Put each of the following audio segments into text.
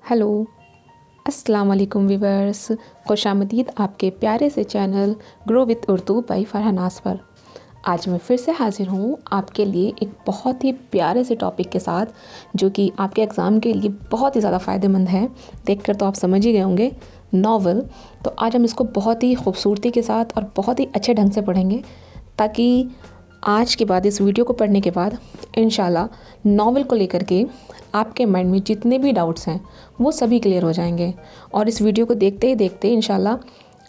Hello, अस्सलाम वालेकुम viewers. खुश आमदीद आपके प्यारे से channel grow with Urdu by Farhana's पर। आज मैं फिर से हाज़िर हूँ आपके लिए एक बहुत ही प्यारे से टॉपिक के साथ, जो कि आपके एग्ज़ाम के लिए बहुत ही ज़्यादा फ़ायदेमंद है। देखकर तो आप समझ ही गए होंगे, नावल। तो आज हम इसको बहुत ही खूबसूरती के साथ और बहुत ही अच्छे ढंग से पढ़ेंगे, ताकि आज के बाद इस वीडियो को पढ़ने के बाद इंशाल्लाह नावल को लेकर के आपके माइंड में जितने भी डाउट्स हैं वो सभी क्लियर हो जाएंगे। और इस वीडियो को देखते ही देखते इंशाल्लाह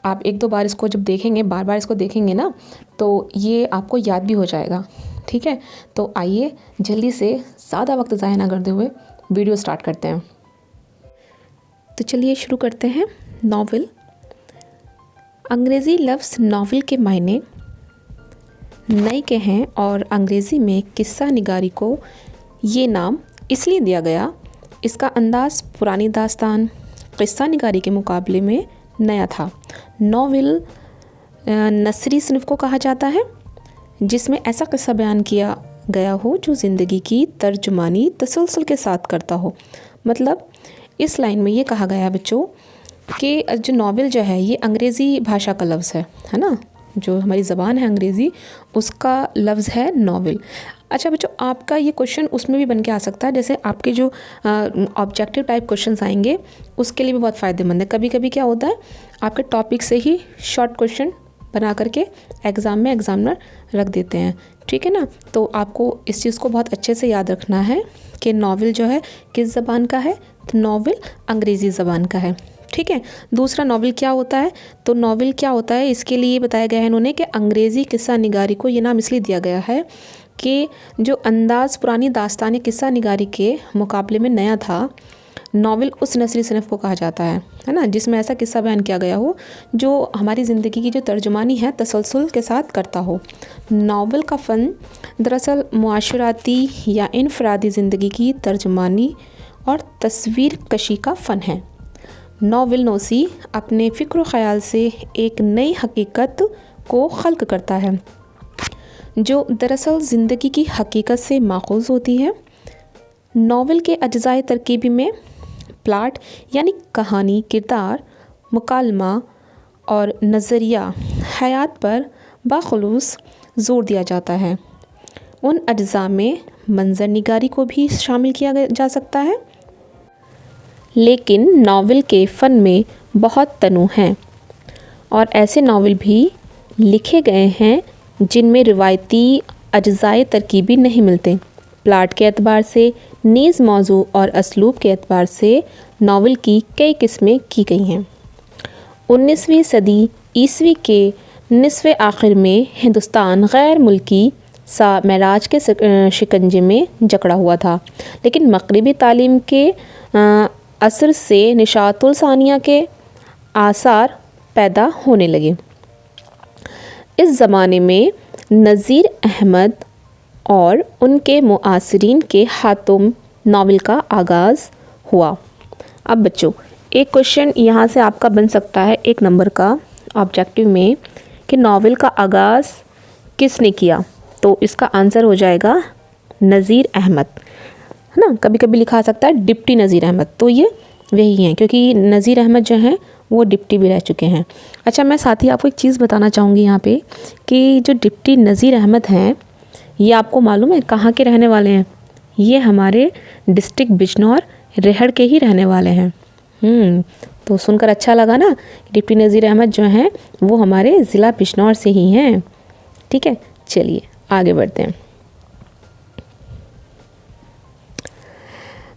आप एक दो बार इसको जब देखेंगे, बार बार इसको देखेंगे ना, तो ये आपको याद भी हो जाएगा। ठीक है, तो आइए जल्दी से ज़्यादा वक्त ज़ाया ना करते हुए वीडियो स्टार्ट करते हैं। तो चलिए शुरू करते हैं। नावल। अंग्रेज़ी लफ्ज़ नावल के मायने नए के हैं और अंग्रेज़ी में किस्सा निगारी को ये नाम इसलिए दिया गया, इसका अंदाज़ पुरानी दास्तान किस्सा निगारी के मुकाबले में नया था। नावल नसरी सिनफ को कहा जाता है जिसमें ऐसा किस्सा बयान किया गया हो जो ज़िंदगी की तर्जुमानी तसलसल के साथ करता हो। मतलब इस लाइन में ये कहा गया है बच्चों कि जो नावल जो है ये अंग्रेज़ी भाषा का लफ्ज़ है ना, जो हमारी ज़बान है अंग्रेज़ी, उसका लफ्ज़ है नावल। अच्छा बच्चों, आपका ये क्वेश्चन उसमें भी बन के आ सकता है, जैसे आपके जो ऑब्जेक्टिव टाइप क्वेश्चंस आएंगे उसके लिए भी बहुत फ़ायदेमंद है। कभी कभी क्या होता है, आपके टॉपिक से ही शॉर्ट क्वेश्चन बना करके एग्ज़ाम में एग्जामिनर रख देते हैं। ठीक है ना, तो आपको इस चीज़ को बहुत अच्छे से याद रखना है कि नावल जो है किस ज़बान का है, तो नावल अंग्रेज़ी ज़बान का है। ठीक है, दूसरा नावल क्या होता है, तो नावल क्या होता है इसके लिए बताया गया है इन्होंने कि अंग्रेज़ी किस्सा निगारी को ये नाम इसलिए दिया गया है कि जो अंदाज़ पुरानी दास्तान किस्सा निगारी के मुकाबले में नया था, नावल उस नसरी सिनफ को कहा जाता है ना, जिसमें ऐसा किस्सा बयान किया गया हो जो हमारी ज़िंदगी की जो तर्जुमानी है तसलसल के साथ करता हो। नावल का फ़न दरअसल मुआशराती या इनफरादी ज़िंदगी की तर्जुमानी और तस्वीर कशी का फ़न है। नावल नोसी अपने फ़िक्र ख़याल से एक नई हकीकत को खल्क करता है जो दरअसल ज़िंदगी की हकीकत से माखूज़ होती है। नावल के अज्ज़ाए तरकीबी में प्लाट यानी कहानी, किरदार, मुकालमा और नज़रिया हयात पर बाखुलूस ज़ोर दिया जाता है। उन अज्ज़ा में मंज़र निगारी को भी शामिल किया जा सकता है, लेकिन नावल के फ़न में बहुत तनू हैं और ऐसे नावल भी लिखे गए हैं जिनमें रिवायती अज्ज़ाए तरकीबी नहीं मिलते। प्लाट के एतबार से नीज़ मौजू और असलूब के एतबार से नावल की कई किस्में की गई हैं। 19वीं सदी ईस्वी के निसफ़े आखिर में हिंदुस्तान गैर मुल्की सा महराज के शिकंजे में जकड़ा हुआ था, लेकिन मग़रिबी तालीम के असर से निशातुल सानिया के आसार पैदा होने लगे। इस ज़माने में नज़ीर अहमद और उनके मुआसिरीन के हाथों नावल का आगाज़ हुआ। अब बच्चों, एक क्वेश्चन यहाँ से आपका बन सकता है 1 नंबर का ऑब्जेक्टिव में कि नावल का आगाज़ किसने किया, तो इसका आंसर हो जाएगा नज़ीर अहमद, है ना। कभी कभी लिखा सकता है डिप्टी नज़ीर अहमद, तो ये वही हैं, क्योंकि नज़ीर अहमद जो हैं वो डिप्टी भी रह चुके हैं। अच्छा, मैं साथ ही आपको एक चीज़ बताना चाहूँगी यहाँ पे कि जो डिप्टी नज़ीर अहमद हैं, ये आपको मालूम है कहाँ के रहने वाले हैं? ये हमारे डिस्ट्रिक्ट बिजनौर रेहड़ के ही रहने वाले हैं। तो सुनकर अच्छा लगा ना, डिप्टी नज़ीर अहमद जो हैं वो हमारे ज़िला बिजनौर से ही हैं। ठीक है, चलिए आगे बढ़ते हैं।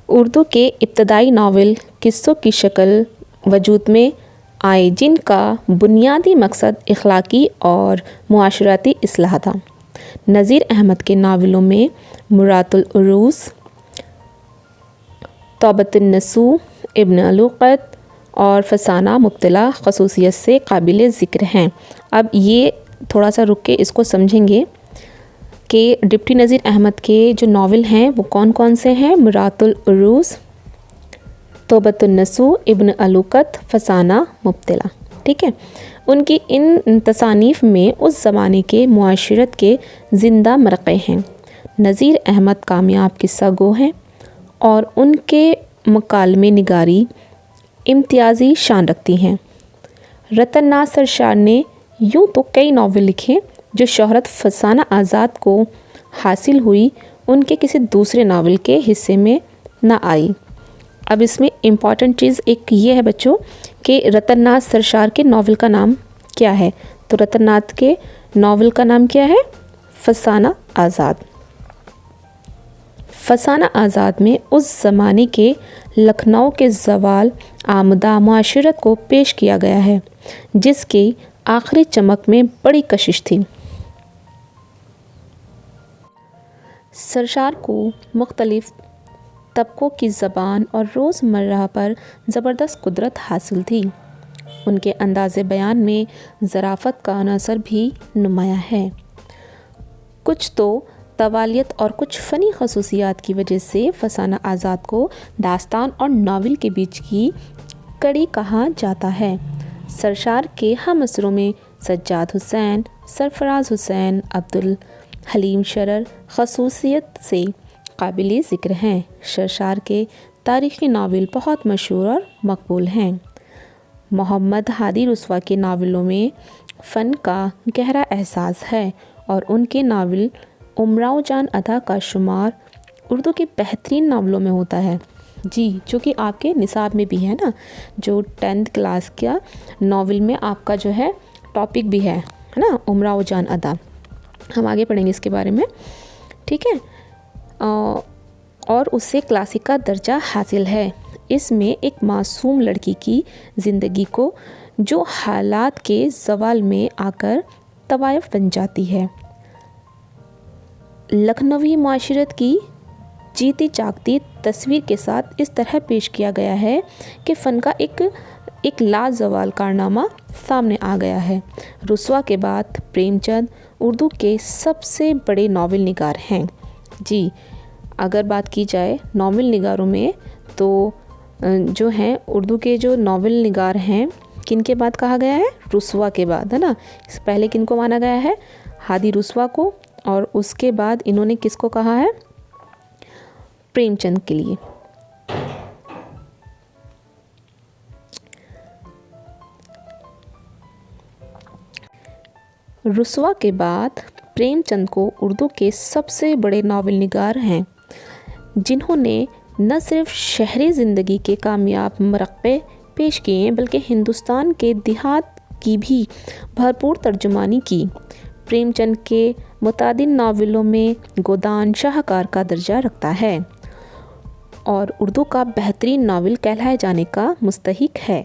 उर्दू के इब्तदाई नावल किस्सों की शक्ल वजूद में आए जिनका बुनियादी मकसद इखलाकी और मुआशराती इस्लाह था। नज़ीर अहमद के नावलों में मुरातुल उरूस, तौबतुन नसूह, इब्न अलूक़त और फसाना मुब्तला ख़ुसूसियत से काबिल ज़िक्र हैं। अब ये थोड़ा सा रुक के इसको समझेंगे कि डिप्टी नज़ीर अहमद के जो नावल हैं वो कौन कौन से हैं। मुरातुल उरूस, तौबतुन नसूह, इब्न अलूक़त, फसाना मुब्तला। ठीक है, उनकी इन तसानीफ़ में उस ज़माने के मुआशरत के ज़िंदा मरक़े हैं। नज़ीर अहमद कामयाब किस्सा गो हैं और उनके मकालमे निगारी इम्तियाजी शान रखती हैं। रतन नाथ सरशार ने यूँ तो कई नावल लिखे जो शोहरत फसाना आज़ाद को हासिल हुई उनके किसी दूसरे नावल के हिस्से में ना आई। अब इसमें इम्पॉर्टेंट चीज़ एक ये है बच्चों कि रतन नाथ सरशार के नावल का नाम क्या है। तो रतन नाथ के नावल का नाम क्या है? फसाना आज़ाद। फसाना आज़ाद में उस ज़माने के लखनऊ के ज़वाल आमदा माशरत को पेश किया गया है जिसकी आखिरी चमक में बड़ी कशिश थी। सरशार को मुख्तलिफ तबकों की ज़बान और रोज़मर्रा पर ज़बरदस्त कुदरत हासिल थी। उनके अंदाज़े बयान में ज़राफ़त का अनसर भी नुमाया है। कुछ तो तवालियत और कुछ फ़नी खसूसियात की वजह से फसाना आज़ाद को दास्तान और नावल के बीच की कड़ी कहा जाता है। सरशार के हम असरों में सज्जाद हुसैन, सरफराज हुसैन, अब्दुल हलीम शरर खसूसियत से काबिल ज़िक्र हैं। सरशार के तारीख़ी नावल बहुत मशहूर और मकबूल हैं। मोहम्मद हादी रुस्वा के नावलों में फ़न का गहरा एहसास है और उनके नावल उमराव जान अदा का शुमार उर्दू के बेहतरीन नावलों में होता है। जी, जो कि आपके निसाब में भी है ना, जो 10th क्लास का नावल में आपका जो है टॉपिक भी है ना, उमराव जान अदा। हम आगे पढ़ेंगे इसके बारे में, ठीक है। और उससे क्लासिक का दर्जा हासिल है। इसमें एक मासूम लड़की की ज़िंदगी को जो हालात के ज़वाल में आकर तवायफ बन जाती है, लखनवी माशरत की जीती जागती तस्वीर के साथ इस तरह पेश किया गया है कि फ़न का एक लाजवाल कारनामा सामने आ गया है। रुस्वा के बाद प्रेमचंद उर्दू के सबसे बड़े नावल निगार हैं। जी, अगर बात की जाए नावल निगारों में तो जो हैं उर्दू के जो नावल निगार हैं, किन के बाद कहा गया है? रुस्वा के बाद, है ना। इस पहले किन को माना गया है? हादी रुस्वा को, और उसके बाद इन्होंने किसको कहा है? प्रेमचंद के लिए। रुस्वा के बाद प्रेमचंद को उर्दू के सबसे बड़े नावल निगार हैं, जिन्होंने न सिर्फ शहरी ज़िंदगी के कामयाब मरक़े पेश किए बल्कि हिंदुस्तान के देहात की भी भरपूर तर्जुमानी की। प्रेमचंद के मुतादिद नावलों में गोदान शाहकार का दर्जा रखता है और उर्दू का बेहतरीन नावल कहलाए जाने का मुस्तहिक है।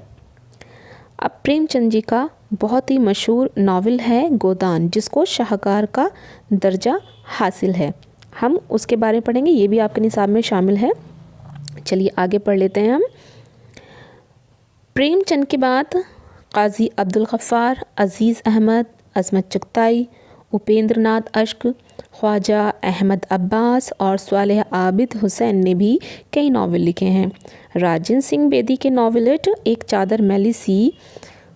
अब प्रेमचंद जी का बहुत ही मशहूर नावल है गोदान, जिसको शाहकार का दर्जा हासिल है। हम उसके बारे में पढ़ेंगे, ये भी आपके निसाब में शामिल है। चलिए आगे पढ़ लेते हैं हम। प्रेमचंद के बाद काजी अब्दुल गफ्फार, अज़ीज़ अहमद, अज़मत चगताई, उपेंद्र नाथ अश्क, ख्वाजा अहमद अब्बास और स्वालिह आबिद हुसैन ने भी कई नावल लिखे हैं। राजेंद्र सिंह बेदी के नावलेट एक चादर मैली सी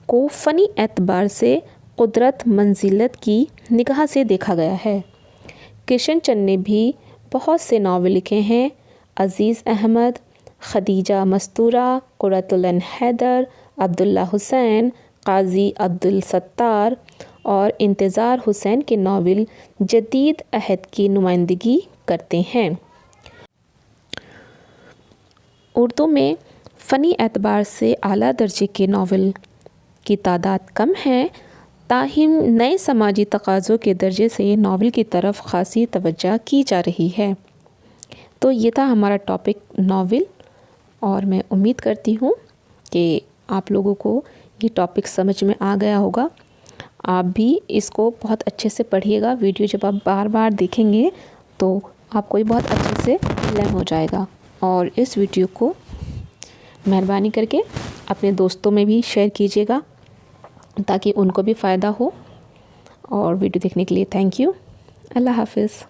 को फ़नी एतबार से कुदरत मंजिलत की निगाह से देखा गया है। किशन चंद ने भी बहुत से नावल लिखे हैं। अज़ीज़ अहमद, खदीजा मस्तूरा, कुर्रतुल ऐन हैदर, अब्दुल्ला हुसैन, काजी अब्दुल सत्तार और इंतज़ार हुसैन के नावल जदीद अहद की नुमाइंदगी करते हैं। उर्दू में फ़नी एतबार से आला दर्जे के नावल की तादाद कम है, ताहिम नए समाजी तकाज़ों के दर्जे से नावल की तरफ ख़ासी तवज्जो की जा रही है। तो ये था हमारा टॉपिक नावल, और मैं उम्मीद करती हूँ कि आप लोगों को ये टॉपिक समझ में आ गया होगा। आप भी इसको बहुत अच्छे से पढ़िएगा। वीडियो जब आप बार बार देखेंगे तो आपको ये बहुत अच्छे से लर्न हो जाएगा। और इस वीडियो को मेहरबानी करके अपने दोस्तों में भी शेयर कीजिएगा ताकि उनको भी फ़ायदा हो। और वीडियो देखने के लिए थैंक यू। अल्लाह हाफ़िज़।